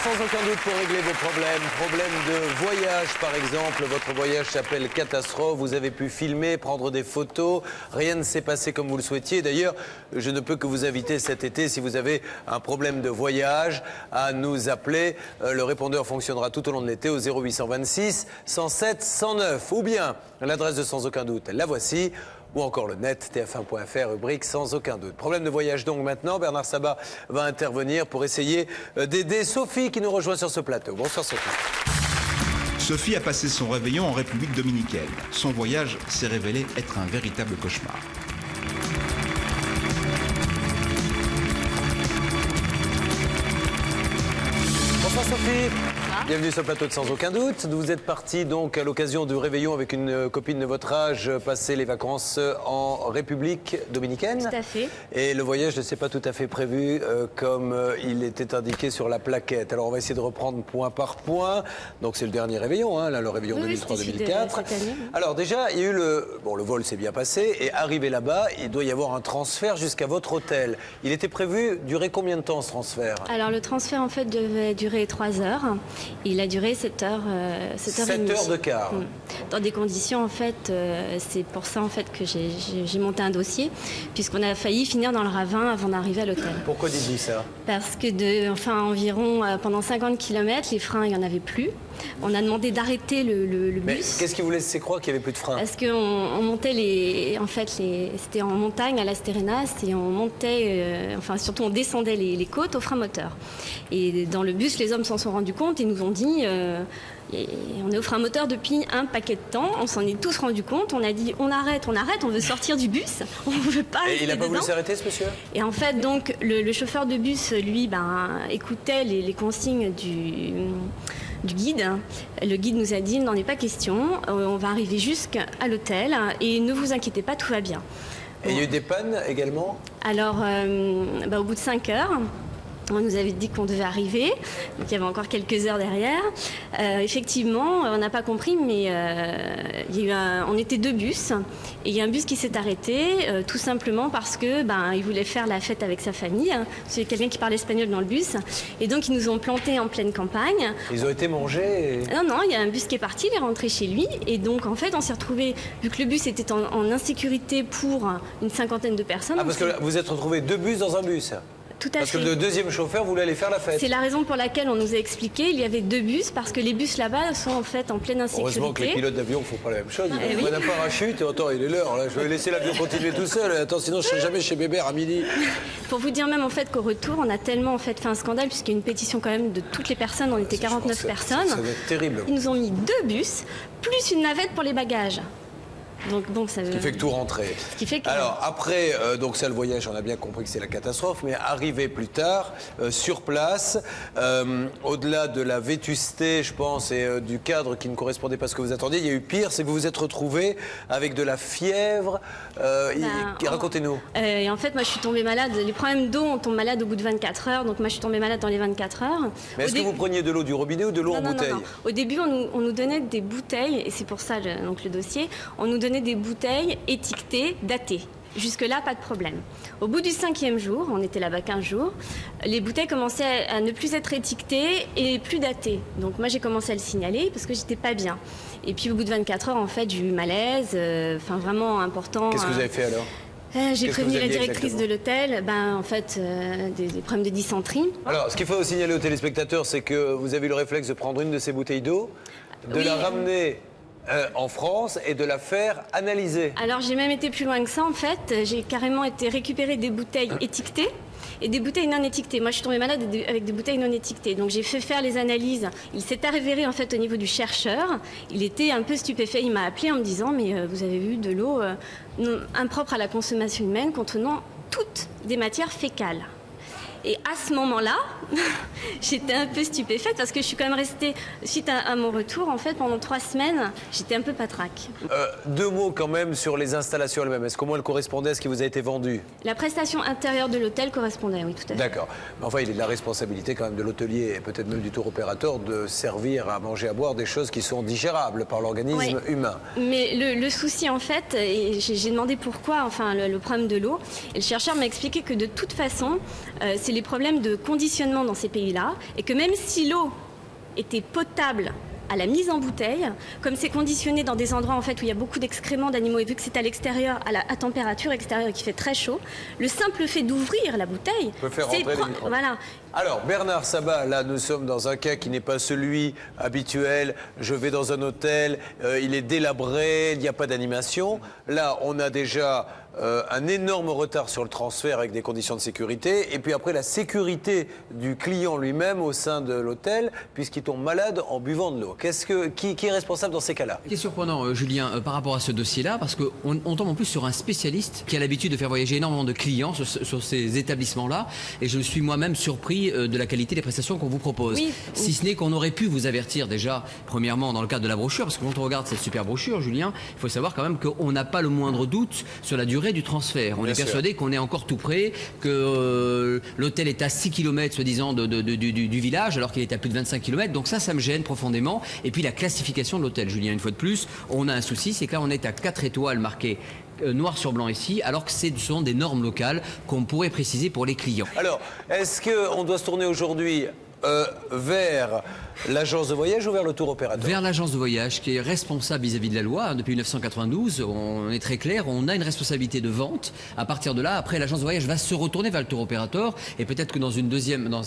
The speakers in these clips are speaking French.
sans aucun doute pour régler vos problèmes. Problème de voyage, par exemple. Votre voyage s'appelle catastrophe. Vous avez pu filmer, prendre des photos. Rien ne s'est passé comme vous le souhaitiez. D'ailleurs, je ne peux que vous inviter cet été, si vous avez un problème de voyage, à nous appeler. Le répondeur fonctionnera tout au long de l'été au 0826 107 109. Ou bien, l'adresse de Sans aucun doute, la voici. Ou encore le net, tf1.fr, rubrique Sans aucun doute. Problème de voyage donc maintenant. Bernard Sabat va intervenir pour essayer d'aider Sophie qui nous rejoint sur ce plateau. Bonsoir Sophie. Sophie a passé son réveillon en République dominicaine. Son voyage s'est révélé être un véritable cauchemar. Bonsoir Sophie. Bienvenue sur le plateau de Sans aucun doute. Vous êtes parti donc à l'occasion du réveillon avec une copine de votre âge passer les vacances en République dominicaine. Tout à fait. Et le voyage ne s'est pas tout à fait prévu comme il était indiqué sur la plaquette. Alors on va essayer de reprendre point par point. Donc c'est le dernier réveillon, hein, là, le réveillon 2003-2004. Alors déjà, il y a eu le vol s'est bien passé et arrivé là-bas, il doit y avoir un transfert jusqu'à votre hôtel. Il était prévu durer combien de temps ce transfert? Alors le transfert en fait devait durer 3 heures. Il a duré 7 heures. 7 heures de quart. Dans des conditions, en fait, c'est pour ça en fait que j'ai monté un dossier, puisqu'on a failli finir dans le ravin avant d'arriver à l'hôtel. Pourquoi dites-vous ça? Parce que environ pendant 50 km, les freins, il n'y en avait plus. On a demandé d'arrêter le bus. Mais qu'est-ce qui vous laissait croire qu'il n'y avait plus de freins? Parce qu'on montait c'était en montagne à Las Terrenas et on montait, surtout on descendait les côtes au frein moteur. Et dans le bus, les hommes s'en sont rendus compte et nous ont dit, on est au frein moteur depuis un paquet de temps, on s'en est tous rendus compte, on a dit on arrête, on veut sortir du bus, on ne veut pas rester Et il n'a pas voulu dedans. s'arrêter ce monsieur? Et en fait, donc, le chauffeur de bus, lui, écoutait les consignes du guide. Le guide nous a dit, il n'en est pas question, on va arriver jusqu'à l'hôtel et ne vous inquiétez pas, tout va bien. Et il y a eu des pannes également? Alors, au bout de 5 heures, on nous avait dit qu'on devait arriver, donc il y avait encore quelques heures derrière. Effectivement, on n'a pas compris, mais on était 2 bus, et il y a un bus qui s'est arrêté, tout simplement parce que il voulait faire la fête avec sa famille. C'est quelqu'un qui parle espagnol dans le bus, et donc ils nous ont plantés en pleine campagne. Ils ont été mangés Non, il y a un bus qui est parti, il est rentré chez lui, et donc en fait on s'est retrouvés, vu que le bus était en insécurité pour une 50aine de personnes. Ah, parce que vous êtes retrouvés 2 bus dans un bus? Tout à Parce fait. que le deuxième chauffeur voulait aller faire la fête. C'est la raison pour laquelle on nous a expliqué, il y avait 2 bus, parce que les bus là-bas sont en fait en pleine insécurité. Heureusement que les pilotes d'avion ne font pas la même chose. Ils oui. prennent un parachute et attends, il est l'heure. Là, je vais laisser l'avion continuer tout seul. Attends, sinon je ne serai jamais chez Bébert à midi. Pour vous dire même en fait qu'au retour, on a tellement en fait fait un scandale, puisqu'il y a une pétition quand même de toutes les personnes, on était 49 personnes. Ça doit être terrible. Ils nous ont mis 2 bus, plus une navette pour les bagages. Donc ça Ce qui fait que tout rentrait. Alors après, donc ça le voyage, on a bien compris que c'est la catastrophe, mais arrivé plus tard, sur place, au-delà de la vétusté, je pense, et du cadre qui ne correspondait pas à ce que vous attendiez, il y a eu pire, c'est que vous vous êtes retrouvés avec de la fièvre. Racontez-nous. Et en fait, moi je suis tombée malade. Les problèmes d'eau, on tombe malade au bout de 24 heures, donc moi je suis tombée malade dans les 24 heures. Mais est-ce que vous preniez de l'eau du robinet ou de l'eau en bouteille? Non. Au début, on nous donnait des bouteilles, et c'est pour ça donc le dossier, on nous donnait des bouteilles étiquetées, datées. Jusque-là, pas de problème. Au bout du 5e jour, on était là-bas 15 jours, les bouteilles commençaient à ne plus être étiquetées et plus datées. Donc moi, j'ai commencé à le signaler parce que j'étais pas bien. Et puis au bout de 24 heures, en fait, j'ai eu malaise, vraiment important. Qu'est-ce que vous avez fait alors? J'ai prévenu la directrice de l'hôtel, des problèmes de dysenterie. Alors, ce qu'il faut signaler aux téléspectateurs, c'est que vous avez eu le réflexe de prendre une de ces bouteilles d'eau, de la ramener en France et de la faire analyser. Alors j'ai même été plus loin que ça en fait, j'ai carrément été récupérer des bouteilles étiquetées et des bouteilles non étiquetées. Moi je suis tombée malade avec des bouteilles non étiquetées, donc j'ai fait faire les analyses. Il s'est avéré en fait au niveau du chercheur, il était un peu stupéfait, il m'a appelé en me disant mais vous avez vu de l'eau impropre à la consommation humaine contenant toutes des matières fécales. Et à ce moment-là, j'étais un peu stupéfaite parce que je suis quand même restée, suite à mon retour, en fait, pendant 3 semaines, j'étais un peu patraque. 2 mots quand même sur les installations elles-mêmes. Est-ce qu'au moins elles correspondaient à ce qui vous a été vendu? La prestation intérieure de l'hôtel correspondait, oui, tout à fait. D'accord. Mais enfin, il est de la responsabilité quand même de l'hôtelier et peut-être même du tour opérateur de servir à manger, à boire des choses qui sont digérables par l'organisme humain. Mais le souci, en fait, et j'ai demandé pourquoi, le problème de l'eau, et le chercheur m'a expliqué que de toute façon, c'est les problèmes de conditionnement dans ces pays-là, et que même si l'eau était potable à la mise en bouteille, comme c'est conditionné dans des endroits en fait où il y a beaucoup d'excréments d'animaux et vu que c'est à l'extérieur, à température extérieure et qu'il fait très chaud, le simple fait d'ouvrir la bouteille, peut faire rentrer les microbes. Voilà. Alors Bernard Sabat, là nous sommes dans un cas qui n'est pas celui habituel. Je vais dans un hôtel, il est délabré, il n'y a pas d'animation. Là on a déjà un énorme retard sur le transfert avec des conditions de sécurité. Et puis après la sécurité du client lui-même au sein de l'hôtel, puisqu'il tombe malade en buvant de l'eau. Qui est responsable dans ces cas-là? Ce qui est surprenant, Julien, par rapport à ce dossier-là, parce qu'on tombe en plus sur un spécialiste qui a l'habitude de faire voyager énormément de clients sur ces établissements-là. Et je suis moi-même surpris de la qualité des prestations qu'on vous propose. Oui. Si ce n'est qu'on aurait pu vous avertir déjà, premièrement, dans le cadre de la brochure, parce que quand on regarde cette super brochure, Julien, il faut savoir quand même qu'on n'a pas le moindre doute sur la durée du transfert. On est persuadé qu'on est encore tout près, que l'hôtel est à 6 km, soi-disant, du village, alors qu'il est à plus de 25 km. Donc ça me gêne profondément. Et puis la classification de l'hôtel, Julien, une fois de plus, on a un souci, c'est que là, on est à 4 étoiles marquées noir sur blanc ici, alors que ce sont des normes locales qu'on pourrait préciser pour les clients. Alors, est-ce qu'on doit se tourner aujourd'hui vers l'agence de voyage ou vers le tour opérateur? Vers l'agence de voyage qui est responsable vis-à-vis de la loi. Depuis 1992, on est très clair, on a une responsabilité de vente. À partir de là, après, l'agence de voyage va se retourner vers le tour opérateur et peut-être que dans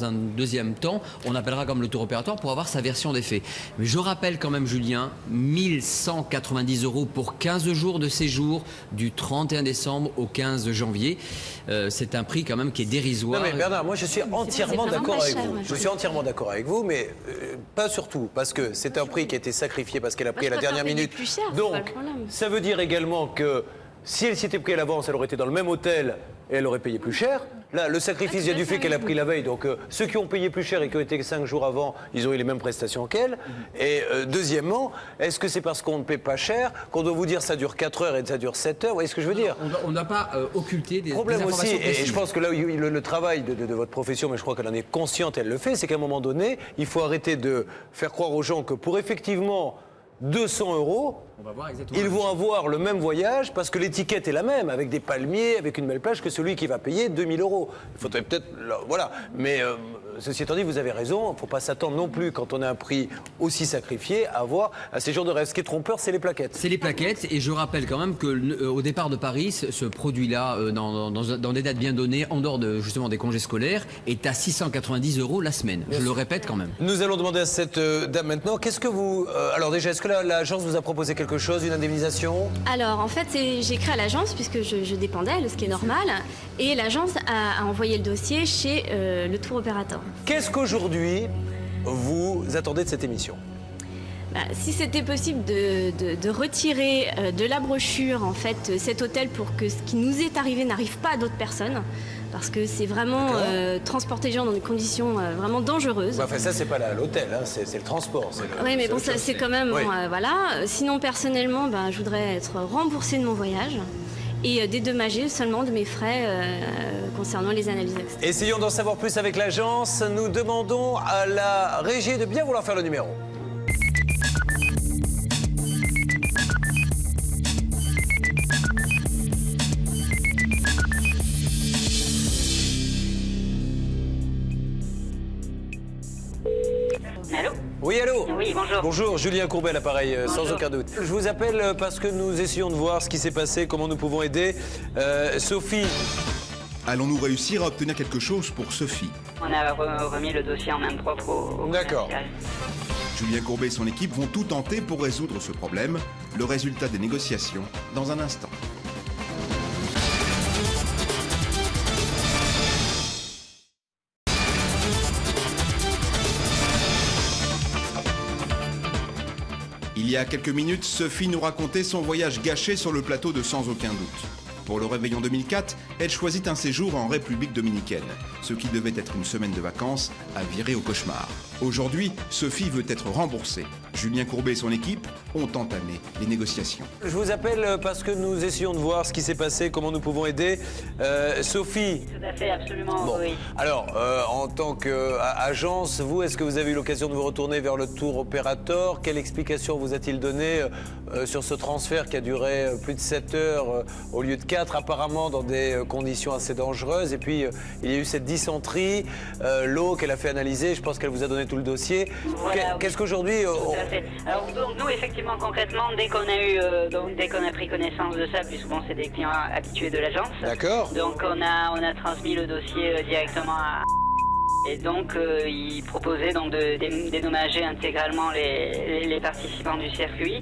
un deuxième temps, on appellera comme le tour opérateur pour avoir sa version des faits. Mais je rappelle quand même, Julien, 1190 € pour 15 jours de séjour du 31 décembre au 15 janvier. C'est un prix quand même qui est dérisoire. Non mais Bernard, moi je suis entièrement d'accord avec vous. Ouais. Je suis entièrement d'accord avec vous, mais pas surtout, parce que c'est un prix qui a été sacrifié parce qu'elle a pris à la dernière minute. Plus cher, Donc, pas le problème. ça veut dire également que si elle s'était pris à l'avance, elle aurait été dans le même hôtel et elle aurait payé plus cher. Là, le sacrifice vient du fait qu'elle a pris la veille. Donc, ceux qui ont payé plus cher et qui ont été 5 jours avant, ils ont eu les mêmes prestations qu'elle. Et deuxièmement, est-ce que c'est parce qu'on ne paie pas cher qu'on doit vous dire ça dure 4 heures et ça dure 7 heures? Vous voyez ce que je veux dire? On n'a pas occulté des Problème aussi, informations et précises. je pense que là, le travail de votre profession, mais je crois qu'elle en est consciente, elle le fait, c'est qu'à un moment donné, il faut arrêter de faire croire aux gens que pour effectivement 200 €, On va voir exactement ils la vont avoir le même voyage parce que l'étiquette est la même, avec des palmiers, avec une belle plage, que celui qui va payer 2000 €. Il faudrait peut-être... Voilà. Mais ceci étant dit, vous avez raison, il ne faut pas s'attendre non plus, quand on a un prix aussi sacrifié, à avoir à ces jours de rêve. Ce qui est trompeur, c'est les plaquettes. C'est les plaquettes, et je rappelle quand même qu'au départ de Paris, ce produit-là, dans des dates bien données, en dehors justement des congés scolaires, est à 690 € la semaine. Je le répète quand même. Nous allons demander à cette dame maintenant, qu'est-ce que vous... alors déjà, est-ce que l'agence vous a proposé quelque chose, une indemnisation? Alors en fait, j'ai créé à l'agence puisque je dépends d'elle, ce qui est normal, et l'agence a envoyé le dossier chez le tour opérateur. Qu'est-ce qu'aujourd'hui vous attendez de cette émission? Si c'était possible de retirer de la brochure en fait cet hôtel pour que ce qui nous est arrivé n'arrive pas à d'autres personnes, parce que c'est vraiment transporter les gens dans des conditions vraiment dangereuses. Enfin, ça, c'est pas l'hôtel, hein, c'est le transport. Oui, mais bon, ça, c'est quand même... Oui. Bon, voilà. Sinon, personnellement, je voudrais être remboursée de mon voyage et dédommagée seulement de mes frais concernant les analyses externes. Essayons d'en savoir plus avec l'agence. Nous demandons à la régie de bien vouloir faire le numéro. Allô? Oui, allô? Oui, bonjour. Bonjour, Julien Courbet, à l'appareil, sans aucun doute. Je vous appelle parce que nous essayons de voir ce qui s'est passé, comment nous pouvons aider. Sophie. Allons-nous réussir à obtenir quelque chose pour Sophie? On a remis le dossier en main propre au D'accord. commercial. Julien Courbet et son équipe vont tout tenter pour résoudre ce problème. Le résultat des négociations dans un instant. Il y a quelques minutes, Sophie nous racontait son voyage gâché sur le plateau de Sans aucun doute. Pour le réveillon 2004, elle choisit un séjour en République dominicaine. Ce qui devait être une semaine de vacances a viré au cauchemar. Aujourd'hui, Sophie veut être remboursée. Julien Courbet et son équipe ont entamé les négociations. Je vous appelle parce que nous essayons de voir ce qui s'est passé, comment nous pouvons aider. Sophie. Tout à fait, absolument, Bon. oui. Alors, en tant qu'agence, vous, est-ce que vous avez eu l'occasion de vous retourner vers le tour opérateur? Quelle explication vous a-t-il donné sur ce transfert qui a duré plus de 7 heures au lieu de 2004, apparemment dans des conditions assez dangereuses. Et puis, il y a eu cette dysenterie, l'eau qu'elle a fait analyser. Je pense qu'elle vous a donné tout le dossier. Voilà, Qu'est-ce qu'aujourd'hui... Tout à fait. Alors donc, nous, effectivement, concrètement, dès qu'on a pris connaissance de ça, puisque bon, c'est des clients habitués de l'agence. D'accord. Donc on a transmis le dossier directement à... Et donc, il proposait donc de dédommager intégralement les participants du circuit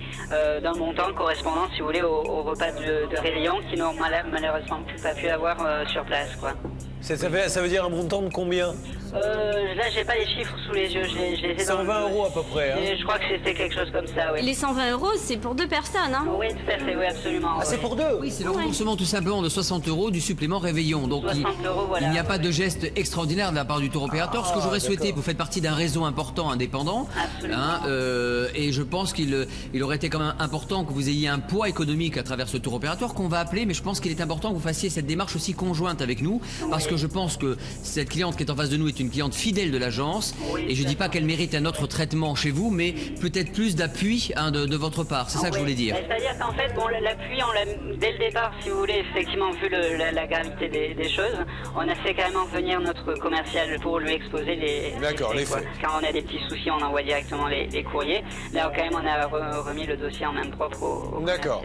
d'un montant correspondant, si vous voulez, au repas de réveillon qu'ils n'ont malheureusement pas pu avoir sur place, quoi. Ça veut dire un montant de combien? Là, j'ai pas les chiffres sous les yeux. Je les ai 120 € à peu près. Hein. Je crois que c'était quelque chose comme ça, oui. Les 120 €, c'est pour 2 personnes, hein? Oui, tout à fait, oui, absolument. Ah, c'est pour deux? Oui, c'est le remboursement tout simplement de 60 € du supplément réveillon. Donc 60 €, voilà. il n'y a pas de geste extraordinaire de la part du tour opérateur. Ce que j'aurais souhaité, vous faites partie d'un réseau important indépendant. Absolument. Et je pense qu'il aurait été quand même important que vous ayez un poids économique à travers ce tour opérateur qu'on va appeler, mais je pense qu'il est important que vous fassiez cette démarche aussi conjointe avec nous, parce que je pense que cette cliente qui est en face de nous est une cliente fidèle de l'agence, et je dis pas qu'elle mérite un autre traitement chez vous, mais peut-être plus d'appui de votre part. C'est ça que je voulais dire. C'est-à-dire qu'en fait, bon, l'appui, on l'a dès le départ, si vous voulez, effectivement, vu la gravité des choses, on a fait carrément venir notre commercial pour lui exposer les faits. Quand on a des petits soucis, on envoie directement les courriers. Là, quand même, on a remis le dossier en main propre au D'accord.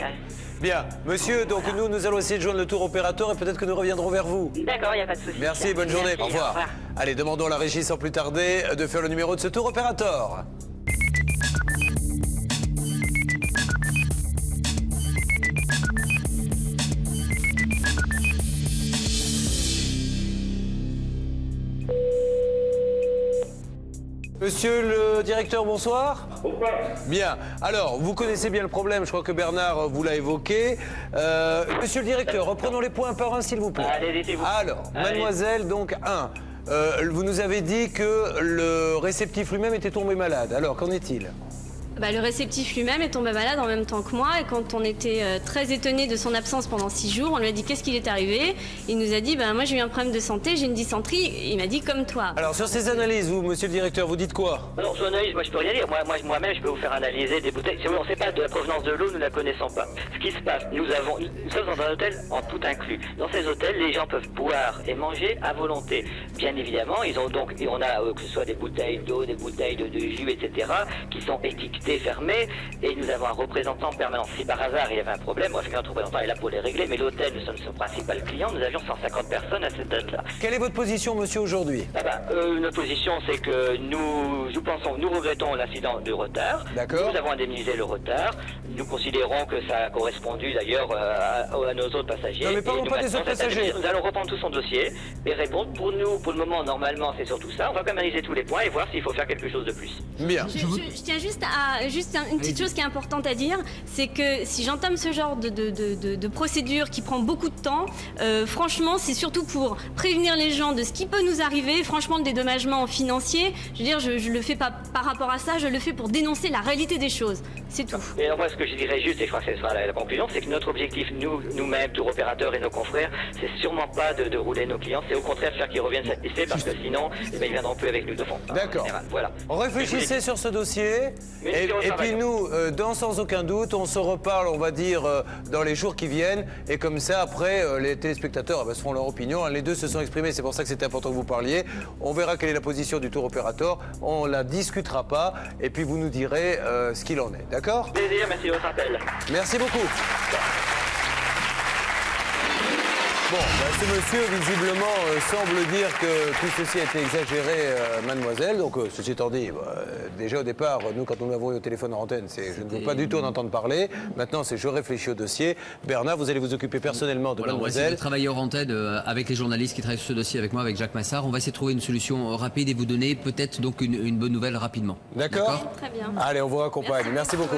Bien. Monsieur, donc nous allons essayer de joindre le tour opérateur et peut-être que nous reviendrons vers vous. D'accord, il n'y a pas de souci. Merci, bonne journée. Merci, Au revoir. Allez, demandons à la régie sans plus tarder de faire le numéro de ce tour opérateur. Monsieur le directeur, bonsoir. Bonsoir. Bien. Alors, vous connaissez bien le problème, je crois que Bernard vous l'a évoqué. Monsieur le directeur, reprenons les points par un, s'il vous plaît. Allez, laissez-vous. Alors, mademoiselle, donc 1. Vous nous avez dit que le réceptif lui-même était tombé malade. Alors, qu'en est-il ? Le réceptif lui-même est tombé malade en même temps que moi, et quand on était très étonnés de son absence pendant 6 jours, on lui a dit qu'est-ce qu'il est arrivé. Il nous a dit moi j'ai eu un problème de santé, j'ai une dysenterie. Il m'a dit comme toi. Alors sur ces analyses, vous, monsieur le directeur, vous dites quoi? Alors sur analyse, moi je peux rien dire. Moi-même je peux vous faire analyser des bouteilles. Si on ne sait pas de la provenance de l'eau, nous ne la connaissons pas. Ce qui se passe, nous sommes dans un hôtel en tout inclus. Dans ces hôtels, les gens peuvent boire et manger à volonté. Bien évidemment, on a que ce soit des bouteilles d'eau, des bouteilles de jus, etc., qui sont étiquetées, fermées, et nous avons un représentant permanent. Si par hasard il y avait un problème, moi je suis un représentant est là pour les régler, mais l'hôtel, nous sommes son principal client, nous avions 150 personnes à cette date-là. Quelle est votre position, monsieur, aujourd'hui? Notre position, c'est que nous regrettons l'incident de retard. D'accord. Nous avons indemnisé le retard. Nous considérons que ça a correspondu d'ailleurs à nos autres passagers. Non, mais parlons pas des autres passagers. Nous allons reprendre tout son dossier et répondre. Pour nous, pour le moment, normalement, c'est surtout ça. On va quand même analyser tous les points et voir s'il faut faire quelque chose de plus. Bien. Je tiens juste une petite chose qui est importante à dire, c'est que si j'entame ce genre de procédure qui prend beaucoup de temps, franchement, c'est surtout pour prévenir les gens de ce qui peut nous arriver. Franchement, le dédommagement financier, je veux dire, je le fais pas par rapport à ça, je le fais pour dénoncer la réalité des choses. C'est tout. Et moi, ce que je dirais juste, et je crois que ce sera la conclusion, c'est que notre objectif, nous-mêmes, tour opérateurs et nos confrères, c'est sûrement pas de rouler nos clients, c'est au contraire de faire qu'ils reviennent satisfaits, parce que sinon, ils viendront plus avec nous de fond. D'accord. Voilà. Réfléchissez sur ce dossier, et puis nous, sans aucun doute, on se reparle, on va dire, dans les jours qui viennent, et comme ça, après, les téléspectateurs se feront leur opinion. Les deux se sont exprimés, c'est pour ça que c'était important que vous parliez. On verra quelle est la position du tour opérateur, on la discutera pas, et puis vous nous direz ce qu'il en est, d'accord? Plaisir, merci de votre appel. Merci beaucoup. Bon, ce monsieur, visiblement, semble dire que tout ceci a été exagéré, mademoiselle. Donc, ceci étant dit, déjà au départ, nous, quand nous l'avons eu au téléphone en antenne, je ne veux pas du tout en entendre parler. Maintenant, c'est je réfléchis au dossier. Bernard, vous allez vous occuper personnellement de mademoiselle. On va essayer de travailler en antenne avec les journalistes qui travaillent sur ce dossier avec moi, avec Jacques Massard. On va essayer de trouver une solution rapide et vous donner peut-être donc une bonne nouvelle rapidement. D'accord. Très bien. Allez, on vous raccompagne. Merci beaucoup.